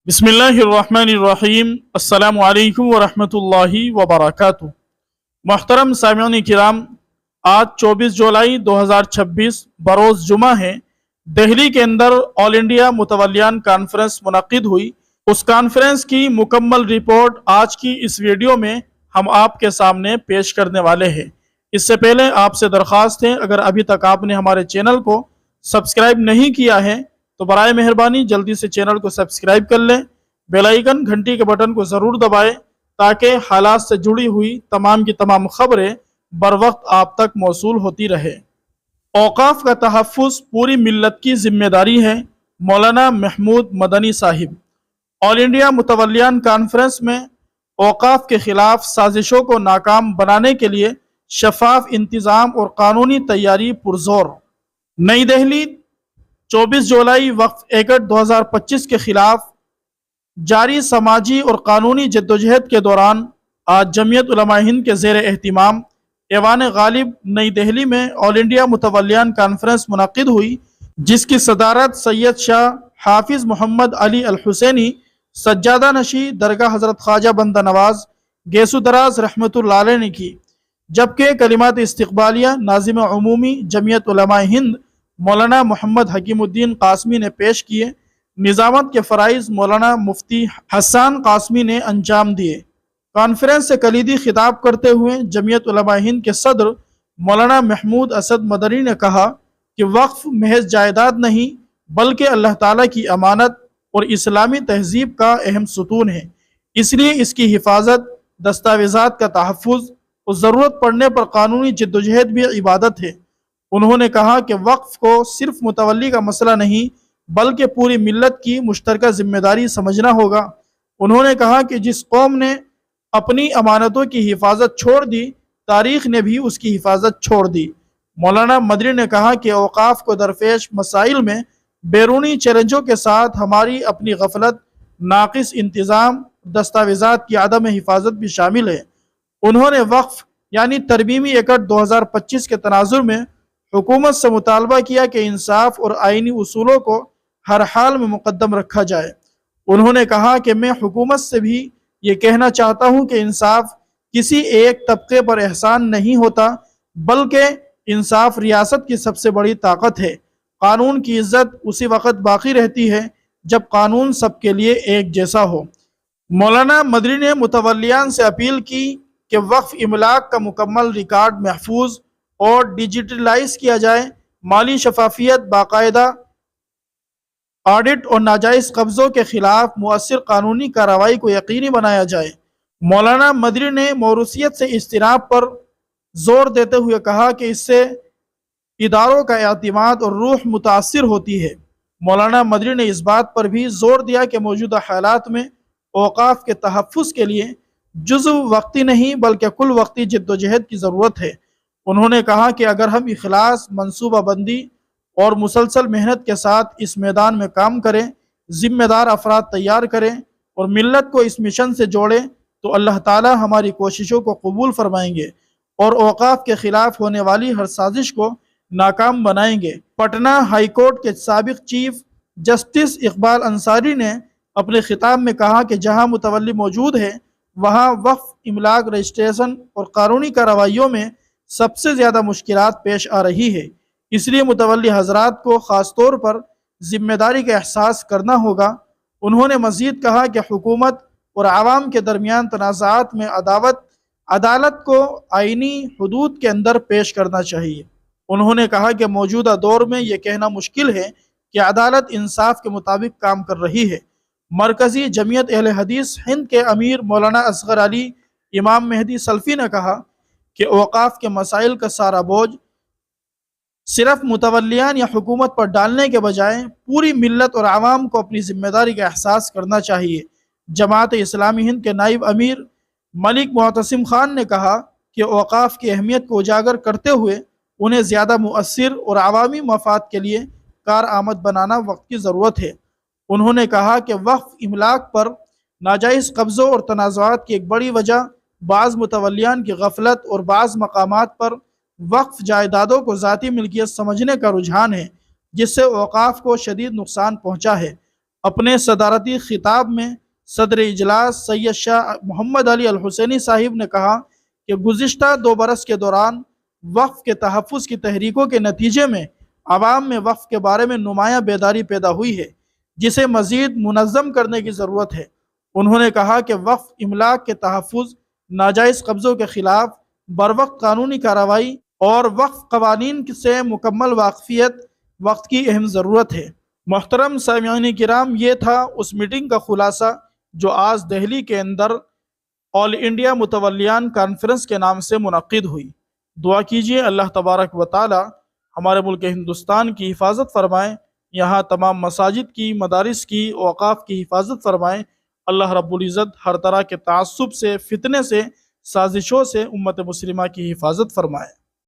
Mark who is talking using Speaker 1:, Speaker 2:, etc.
Speaker 1: बिस्मिल्लाहिर्रहमानिर्रहीम अस्सलामु अलैकुम वरहमतुल्लाहि वबरकातुहू। मोहतरम सामिईन किराम, आज 24 जुलाई 2026 बरोज़ जुमा है। दिल्ली के अंदर ऑल इंडिया मुतवल्लियान कॉन्फ्रेंस मुनक्किद हुई। उस कॉन्फ्रेंस की मुकम्मल रिपोर्ट आज की इस वीडियो में हम आपके सामने पेश करने वाले हैं। इससे पहले आपसे दरख्वास्त है, अगर अभी तक आपने हमारे चैनल को सब्सक्राइब नहीं किया है तो बराए मेहरबानी जल्दी से चैनल को सब्सक्राइब कर लें। बेल आइकन घंटी के बटन को ज़रूर दबाएं ताकि हालात से जुड़ी हुई तमाम की तमाम खबरें बर वक्त आप तक मौसूल होती रहे। औकाफ का तहफ़्फ़ुज़ पूरी मिल्लत की जिम्मेदारी है। मौलाना महमूद मदनी साहिब। ऑल इंडिया मुतवल्लियान कॉन्फ्रेंस में औकाफ के ख़िलाफ़ साजिशों को नाकाम बनाने के लिए शफाफ इंतज़ाम और कानूनी तैयारी पुरज़ोर। नई दिल्ली, 24 जुलाई वक्फ एक्ट 2025 के खिलाफ जारी समाजी और कानूनी जद्दोजहद के दौरान आज जमीयत उलमा हिंद के ज़ेर एहतिमाम ऐवान गालिब नई दिल्ली में ऑल इंडिया मुतवल्लियान कॉन्फ्रेंस मुनक्किद हुई, जिसकी सदारत सैयद शाह हाफिज़ मोहम्मद अली अल हुसैनी सज्जादा नशी दरगाह हज़रत ख्वाजा बंदा नवाज गेसु दराज रहमतुल्लाह अलैह ने की। जबकि कलिमात इस्तिक़बालिया नाज़िम उमूमी जमीयत उलमा हिंद मौलाना मोहम्मद हकीमुद्दीन कासमी ने पेश किए। निज़ामत के फ़राइज़ मौलाना मुफ्ती हसन कासमी ने अंजाम दिए। कॉन्फ्रेंस से कलीदी खिताब करते हुए जमीयत उलमा हिंद के सदर मौलाना महमूद असद मदनी ने कहा कि वक्फ महज जायदाद नहीं बल्कि अल्लाह ताला की अमानत और इस्लामी तहजीब का अहम सुतून है, इसलिए इसकी हिफाजत, दस्तावेज़ात का तहफ़्फ़ुज़ और ज़रूरत पड़ने पर कानूनी जद्दोजहद भी इबादत है। उन्होंने कहा कि वक्फ को सिर्फ मुतवल्ली का मसला नहीं बल्कि पूरी मिल्लत की मुश्तरका जिम्मेदारी समझना होगा। उन्होंने कहा कि जिस कौम ने अपनी अमानतों की हिफाजत छोड़ दी, तारीख ने भी उसकी हिफाजत छोड़ दी। मौलाना मदनी ने कहा कि औकाफ को दरपेश मसाइल में बैरूनी चैलेंजों के साथ हमारी अपनी गफलत, नाकिस इंतज़ाम, दस्तावेज़ात की आदम हिफाजत भी शामिल है। उन्होंने वक्फ यानी तरमीमी एक्ट 2025 के तनाजुर में हुकूमत से मुतालबा किया कि इंसाफ और आइनी उसूलों को हर हाल में मुकद्दम रखा जाए। उन्होंने कहा कि मैं हुकूमत से भी ये कहना चाहता हूँ कि इंसाफ किसी एक तबके पर एहसान नहीं होता बल्कि इंसाफ रियासत की सबसे बड़ी ताकत है। कानून की इज्जत उसी वक्त बाकी रहती है जब कानून सबके लिए एक जैसा हो। मौलाना मदनी ने मुतवल्लियान से अपील की कि वक्फ इमलाक का मुकम्मल रिकॉर्ड महफूज और डिजिटलाइज किया जाए, माली शफाफियत, बाकायदा ऑडिट और नाजायज़ कब्ज़ों के खिलाफ मुअस्सिर कानूनी कार्रवाई को यकीनी बनाया जाए। मौलाना मदनी ने मौरूसियत से इज्तिनाब पर जोर देते हुए कहा कि इससे इदारों का एतमाद और रूह मुतासिर होती है। मौलाना मदनी ने इस बात पर भी जोर दिया कि मौजूदा हालात में औकाफ के तहफ़्फ़ुज़ के लिए जुज़्व वक्ती नहीं बल्कि कुल वक्ती जद्दोजहद की ज़रूरत है। उन्होंने कहा कि अगर हम इखलास, मनसूबा बंदी और मुसलसल मेहनत के साथ इस मैदान में काम करें, ज़िम्मेदार अफराद तैयार करें और मिल्लत को इस मिशन से जोड़ें तो अल्लाह ताला हमारी कोशिशों को कबूल फरमाएंगे और औकाफ के ख़िलाफ़ होने वाली हर साजिश को नाकाम बनाएंगे। पटना हाई कोर्ट के साबिक़ चीफ जस्टिस इकबाल अंसारी ने अपने खिताब में कहा कि जहाँ मुतवल्ली मौजूद है वहाँ वक्फ, इमलाक, रजिस्ट्रेशन और कानूनी कार्रवाइयों में सबसे ज़्यादा मुश्किलात पेश आ रही है। इसलिए मुतवल्ली हजरात को ख़ास तौर पर ज़िम्मेदारी का एहसास करना होगा। उन्होंने मज़ीद कहा कि हुकूमत और आवाम के दरमियान तनाज़ात में अदालत को आइनी हदूद के अंदर पेश करना चाहिए। उन्होंने कहा कि मौजूदा दौर में यह कहना मुश्किल है कि अदालत इंसाफ के मुताबिक काम कर रही है। मरकज़ी जमीयत अहले हदीस हिंद के अमीर मौलाना असगर अली इमाम मेहदी सल्फ़ी ने कहा कि औकाफ के मसाइल का सारा बोझ सिर्फ मुतवल्लियान या हुकूमत पर डालने के बजाय पूरी मिल्लत और आवाम को अपनी जिम्मेदारी का एहसास करना चाहिए। जमात इस्लामी हिंद के नाइब अमीर मलिक मोहतसिम खान ने कहा कि औकाफ की अहमियत को उजागर करते हुए उन्हें ज़्यादा मुअस्सिर और आवामी मफाद के लिए कारआमद बनाना वक्त की ज़रूरत है। उन्होंने कहा कि वक्फ, इमलाक पर नाजायज़ कब्ज़ों और तनाज़ुआत की एक बड़ी वजह बाज़ मुतवल्लियान की गफलत और बाज़ मकामात पर वक्फ जायदादों को ज़ाती मिल्कियत समझने का रुझान है, जिससे औकाफ को शदीद नुकसान पहुँचा है। اپنے صدارتی خطاب میں صدر اجلاس سید شاہ محمد علی الحسینی صاحب نے کہا کہ گزشتہ 2 برس کے دوران وقف کے تحفظ کی تحریکوں کے نتیجے میں عوام میں وقف کے بارے میں نمایاں بیداری پیدا ہوئی ہے، جسے مزید منظم کرنے کی ضرورت ہے۔ انہوں نے کہا کہ وقف املاک کے تحفظ، ناجائز قبضوں کے خلاف بروقت قانونی کارروائی اور وقف قوانین سے مکمل واقفیت وقت کی اہم ضرورت ہے۔ محترم سامعین کرام، یہ تھا اس میٹنگ کا خلاصہ جو آج دہلی کے اندر آل انڈیا متولیان کانفرنس کے نام سے منعقد ہوئی۔ دعا کیجیے اللہ تبارک و تعالی ہمارے ملک ہندوستان کی حفاظت فرمائیں، یہاں تمام مساجد کی، مدارس کی، اوقاف کی حفاظت فرمائیں۔ اللہ رب العزت ہر طرح کے تعصب سے، فتنے سے، سازشوں سے امت مسلمہ کی حفاظت فرمائے۔